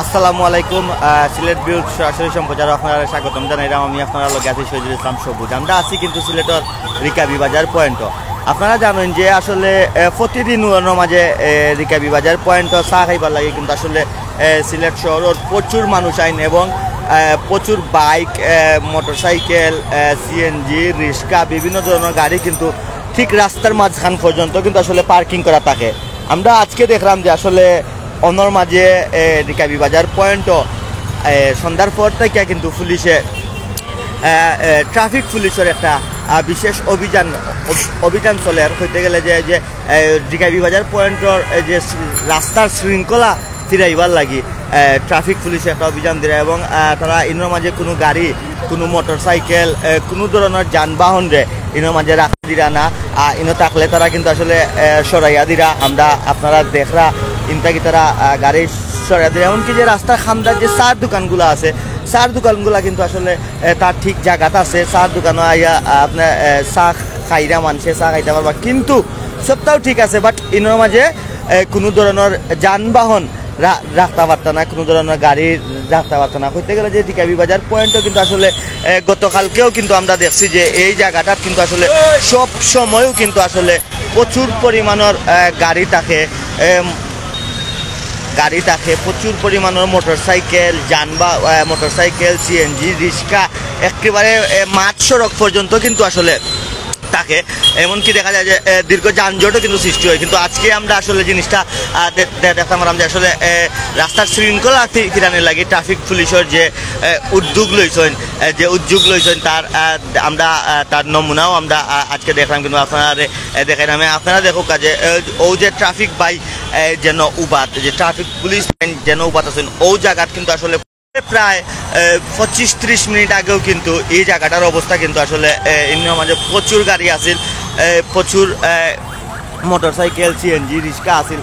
আসসালামু আলাইকুম। সিলেট বিউট সরাসরি সম্প্রচার আপনারা স্বাগতম জানাইলাম। আমি আপনারা লগে আছি শহীদুল ইসলাম সবুজ। আমরা আছি কিন্তু সিলেটের রিকাবি বাজার পয়েন্ট। আপনারা জানেন যে আসলে প্রতিদিন মাঝে রিকাবি বাজার পয়েন্ট চা খাইবার লাগে কিন্তু আসলে সিলেট শহরের প্রচুর মানুষ আইন এবং প্রচুর বাইক, মোটরসাইকেল, সিএনজি, রিক্সা, বিভিন্ন ধরনের গাড়ি কিন্তু ঠিক রাস্তার মাঝখান পর্যন্ত কিন্তু আসলে পার্কিং করা থাকে। আমরা আজকে দেখলাম যে আসলে অনর মাঝে রিকাবি বাজার পয়েন্টও সন্ধ্যার পর থেকে কিন্তু পুলিশে ট্রাফিক পুলিশের একটা বিশেষ অভিযান চলে হইতে গেলে যে রিকাবি বাজার পয়েন্টর যে রাস্তার শৃঙ্খলা ফিরাইবার লাগি ট্রাফিক পুলিশে একটা অভিযান দিলে এবং তারা ইনোর মাঝে কোনো গাড়ি, কোনো মোটরসাইকেল, কোনো ধরনের যানবাহন রে ইনোর মাঝে রাখা দিরা না। ইনো থাকলে তারা কিন্তু আসলে সরাইয়া দিরা। আমরা আপনারা দেখরা ইনটাকি তারা গাড়ি সরাইয়া দিরা। এমনকি যে রাস্তার খামদার যে চার দোকানগুলো আছে, চার দোকানগুলো কিন্তু আসলে তার ঠিক জায়গাতে আছে। চার দোকানও আইয়া আপনার চা খাইরা মানুষে চা খাইতে পারবা, কিন্তু সবটাও ঠিক আছে। বাট ইনোর মাঝে কোনো ধরনের যানবাহন রাখতে পারত না, কোনো ধরনের গাড়ি রাখতে পারত না। হইতে গেলে যে রিকাবি বাজার পয়েন্টও কিন্তু আসলে গতকালকেও কিন্তু আমরা দেখছি যে এই জায়গাটার কিন্তু আসলে সব সময়ও কিন্তু আসলে প্রচুর পরিমাণের গাড়ি থাকে, প্রচুর পরিমাণের মোটরসাইকেল, মোটরসাইকেল, সিএনজি, রিক্সা একেবারে মাঠ সড়ক পর্যন্ত কিন্তু আসলে থাকে। এমনকি দেখা যায় যে দীর্ঘ যানজটও কিন্তু সৃষ্টি হয়। কিন্তু আজকে আমরা আসলে জিনিসটা দেখতে পারলাম যে আসলে রাস্তার শৃঙ্খলা ফিরানোর লাগে ট্রাফিক পুলিশের যে উদ্যোগ লইছেন তার আমরা তার নমুনাও আমরা আজকে দেখলাম। কিন্তু আপনারা দেখাইলাম, আপনারা দেখো কাজে ও যে ট্রাফিক বাই যেন উবাত, যে ট্রাফিক পুলিশ যেন উবাত আছেন ও জায়গাত কিন্তু আসলে প্রায় 25-30 মিনিট আগেও কিন্তু এই জায়গাটার অবস্থা কিন্তু আসলে ইন্ডিয়ার মাঝে প্রচুর গাড়ি আছিল, প্রচুর মোটরসাইকেল, সিএনজি, রিক্সা আছিল।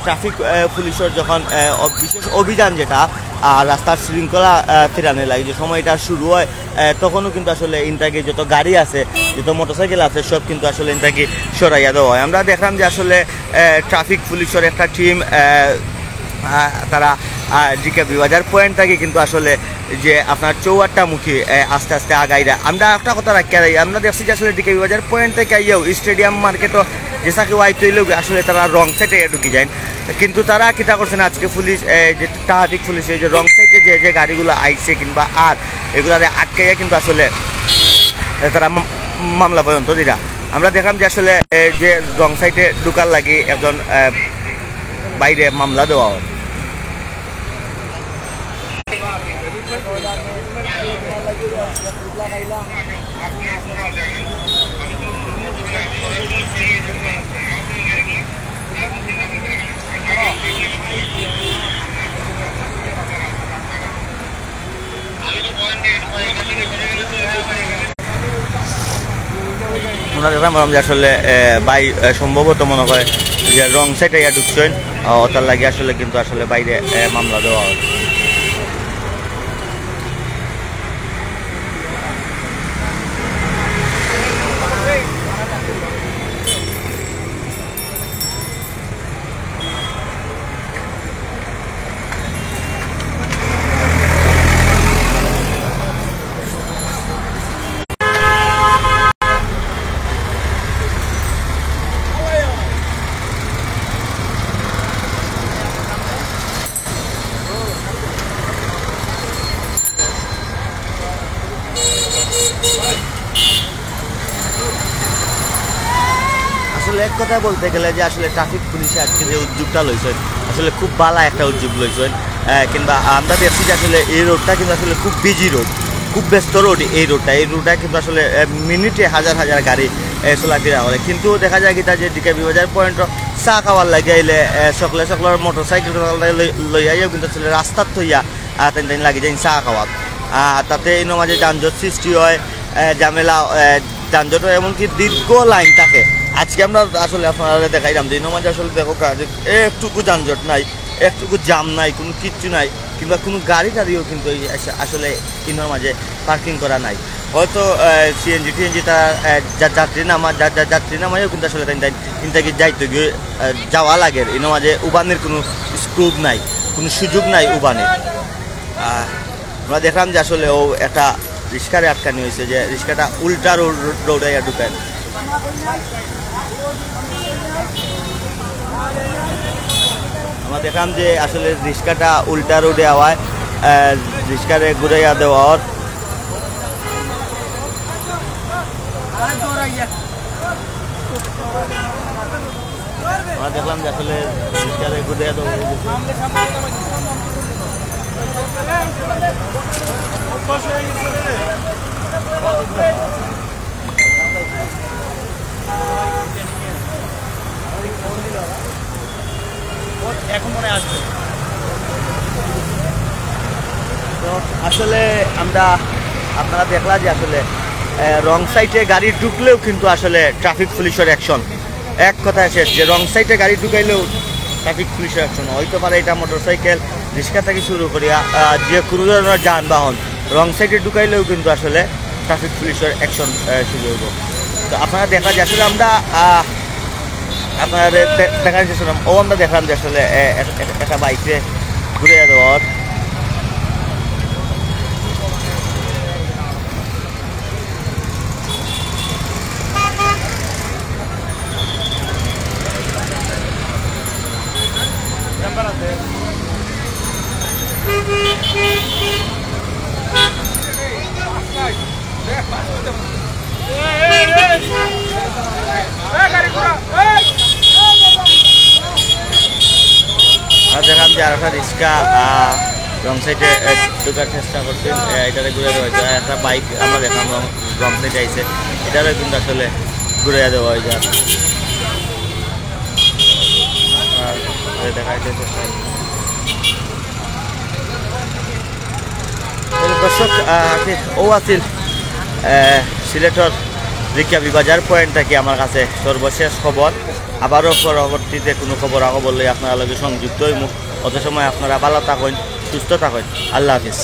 ট্রাফিক পুলিশের যখন বিশেষ অভিযান যেটা রাস্তার শৃঙ্খলা ফেরানো লাগে যে সময়টা শুরু হয়, তখনও কিন্তু আসলে ইনটাকে যত গাড়ি আছে, যত মোটরসাইকেল আছে সব কিন্তু আসলে ইনটাকে সরাইয়া দেওয়া হয়। আমরা দেখলাম যে আসলে ট্রাফিক পুলিশের একটা টিম তারা রিকাবি বাজার পয়েন্টটাকে কিন্তু আসলে যে আপনার চৌয়াট্টামুখী আস্তে আস্তে আগাইরা। আমরা একটা কথা রাখি, আমরা দেখছি যে আসলে রিকাবি বাজার পয়েন্ট থেকে আইয়াও স্টেডিয়াম মার্কেটও যে সাকে ওয়াইট হইলেও আসলে তারা রং সাইডে ঢুকে যায়। কিন্তু তারা কিতা করছে না, আজকে পুলিশ যে ট্রাফিক পুলিশের যে রং সাইডে যে গাড়িগুলো আইছে কিংবা আর এগুলারে আটকাইয়া কিন্তু আসলে তারা মামলা পর্যন্ত দিরা। আমরা দেখলাম যে আসলে যে রং সাইডে ঢুকার লাগে একজন বাইরে মামলা দেওয়া হয়। আমরা দেখলাম যে আসলে বাই সম্ভবত মনে হয় যে রং সাইডে ঢুকছেন, ওটার লাগে আসলে কিন্তু আসলে বাইরে মামলা দেওয়া হয়। আসলে এক কথা বলতে গেলে যে আসলে ট্রাফিক পুলিশে আজকে যে উদ্যোগটা লইছেন আসলে খুব ভালো একটা উদ্যোগ লইছেন। কিংবা আমরা দেখছি যে আসলে এই রোডটা কিন্তু আসলে খুব বিজি রোড, খুব ব্যস্ত রোড। এই রোডটা কিন্তু আসলে মিনিটে হাজার হাজার গাড়ি চলাফেরা করে। কিন্তু দেখা যায় কিতা যে রিকাবি বাজার পয়েন্ট চা খাওয়ার লাগে আইলে সকলের মোটরসাইকেল লইয়াইও কিন্তু আসলে রাস্তার থইয়া তেন লাগি যায় চা খাওয়া। তাতে এই মাঝে যানজট সৃষ্টি হয়, ঝামেলা যানজট হয়, এমনকি দীর্ঘ লাইন থাকে। আজকে আমরা আসলে আপনারা দেখাইলাম যে ইনো মাঝে আসলে দেখো যে একটুকু যানজট নাই, একটুকু জাম নাই, কোনো কিচ্ছু নাই, কিংবা কোনো গাড়ি টাড়িও কিন্তু আসলে ইনোর মাঝে পার্কিং করা নাই। হয়তো সিএনজি টিএনজি তারা যাত্রী নামাইও কিন্তু আসলে ইনটাকে যাইতে গিয়ে যাওয়া লাগে। ইনো মাঝে উবানের কোনো স্কোপ নাই। কোনো সুযোগ নাই উবানের। আমরা দেখলাম যে আসলে ও একটা রিক্সারে আটকানি হয়েছে, যে রিক্সাটা উল্টা রোডাইয়া ঢুকায়। আমরা দেখলাম যে আসলে রিক্সাটা উল্টা রোডে আওয়ায় রিক্সারে ঘুরাইয়া দেওয়ার। আমরা দেখলাম যে আসলে রিক্সারে ঘুরাইয়া দেওয়া এখন মনে আসবে। তো আসলে আমরা আপনারা দেখলা যে আসলে রং সাইডে গাড়ি ঢুকলেও কিন্তু আসলে ট্রাফিক পুলিশের অ্যাকশন। এক কথায় শেষ, যে রং সাইডে গাড়ি ঢুকাইলেও ট্রাফিক পুলিশের অ্যাকশন হইতে পারে। এটা মোটরসাইকেল, রিক্সা থেকে শুরু করিয়া যে কোনো ধরনের যানবাহন রং সাইডে ঢুকাইলেও কিন্তু আসলে ট্রাফিক পুলিশের অ্যাকশন শুরু হইব। তো আপনারা দেখা যায় আসলে আমরা আপনারা দেখার চেষ্টা করলাম, ও আমরা দেখলাম যে আসলে একটা বাইকে ঘুরে দেওয়ার। দেখলাম যে আর একটা রিক্সা রং সাইডে ঢোকার চেষ্টা করছেন, এটারে ঘুরে দেওয়া হয়েছে। একটা বাইক আমরা দেখলাম রং সাইডে আইছে, এটারও কিন্তু আসলে ঘুরে দেওয়া হয়ে যায়। দেখা যাচ্ছে দর্শক, ও আছিল সিলেটর রিকাবি বাজার পয়েন্ট থেকে আমার কাছে সর্বশেষ খবর। আবারও পরবর্তীতে কোনো খবর বললে আপনারা লগে সংযুক্ত হইমু। অত সময় আপনারা ভালো থাকুন, সুস্থ থাকুন। আল্লাহ হাফিজ।